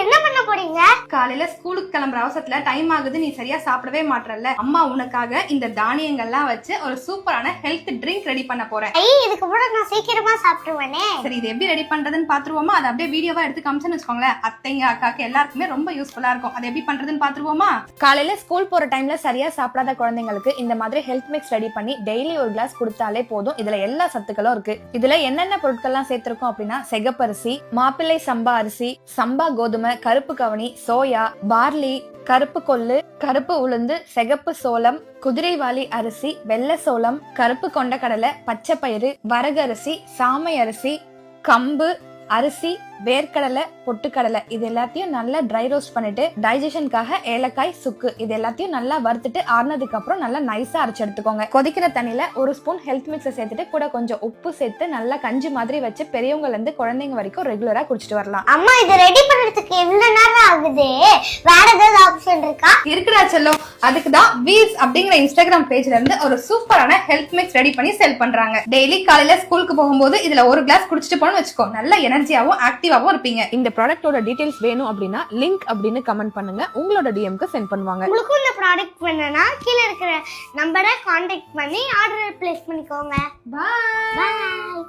என்ன பண்ண போறீங்க? காலையில ஸ்கூலுக்கு கிளம்புற அவசரத்துல டைம் ஆகுது, நீ சரியா சாப்பிடவே மாட்டறல்ல. அம்மா உனக்காக இந்த தானியங்கள்லாம் வச்சு ஒரு சூப்பரான ஹெல்த் ட்ரிங்க் ரெடி பண்ண போறேன். இதுக்கு கூட நான் சீக்கிரமா சாப்பிடுவேனே. சரி, இது எப்படி ரெடி பண்றதுன்னு பாத்துருவோமா? அதை அப்படியே வீடியோவா எடுத்து காமிச்சேன்னு வச்சுக்கோங்களேன், அத்தைங்க அக்காக்கு எல்லாருக்குமே ரொம்ப யூஸ்ஃபுல்லா இருக்கும். அதை எப்படி பண்றதுன்னு பாத்துருவோமா? காலையில ஸ்கூல் போற டைம்ல சரியா சாப்பிடாத குழந்தைங்களுக்கு இந்த மாதிரி ஹெல்த் மிக்ஸ் ரெடி பண்ணி டெய்லி ஒரு கிளாஸ் கொடுத்தாலே போதும். இதுல எல்லா சத்துக்களும் இருக்கு. இதுல என்னென்ன பொருட்கள்லாம் சேர்த்திருக்கோம் அப்படின்னா, சிகப்பரிசி, மாப்பிள்ளை சம்பா அரிசி, சம்பா கோதுமை, கருப்பு கவனி, சோயா, பார்லி, கருப்பு கொள்ளு, கருப்பு உளுந்து, சிகப்பு சோளம், குதிரைவாலி அரிசி, வெள்ளை சோளம், கருப்பு கொண்டக்கடலை, பச்சை பயிறு, வரகரிசி, சாமை அரிசி, கம்பு அரிசி, வேர்க்கடலை, பொட்டுக்கடலை, இது எல்லாத்தையும் நல்லா ட்ரை ரோஸ்ட் பண்ணிட்டு டைஜஷனுக்காக ஏலக்காய், சுக்கு இது எல்லாத்தையும் நல்லா வறுத்துட்டு ஆறுனதுக்கு அப்புறம் நல்லா நைஸா அரைச்சு எடுத்துக்கோங்க. கொதிக்கிற தண்ணியில ஒரு ஸ்பூன் ஹெல்த் மிக்ஸை சேர்த்துட்டு கூட கொஞ்சம் உப்பு சேர்த்து நல்லா கஞ்சி மாதிரி வச்சு பெரியவங்கல இருந்து குழந்தைங்க வரைக்கும் ரெகுலரா குடிச்சிட்டு வரலாம். அம்மா, இது ரெடி பண்றதுக்கு எவ்வளவு நேரம் ஆகுது? வேற ஏதாவது ஆப்ஷன் இருக்கா? இருக்குடா செல்லம், அதுக்குதான் வீல்ஸ் அப்படிங்கிற இன்ஸ்டாகிராம் பேஜ்ல இருந்து ஒரு சூப்பரான ஹெல்த் மிக்ஸ் ரெடி பண்ணி செல் பண்றாங்க. டெய்லி காலையில ஸ்கூலுக்கு போகும்போது இதுல ஒரு கிளாஸ் குடிச்சிட்டு போன்னு வச்சுக்கோ, நல்ல எனர்ஜியாவும் ஆக்டிவாவும் இருப்பீங்க. இந்த ப்ராடக்ட்டோட டீடைல்ஸ் வேணும் அப்படின்னா லிங்க் அப்படின்னு கமெண்ட் பண்ணுங்க, உங்களோட டிஎம்க்கு சென்ட் பண்ணுவாங்க. உங்களுக்கு இந்த ப்ராடக்ட் வேணும்னா கீழ இருக்கிற நம்பரை கான்டாக்ட் பண்ணி ஆர்டர் பிளேஸ் பண்ணிக்கோங்க. பாய். பாய்.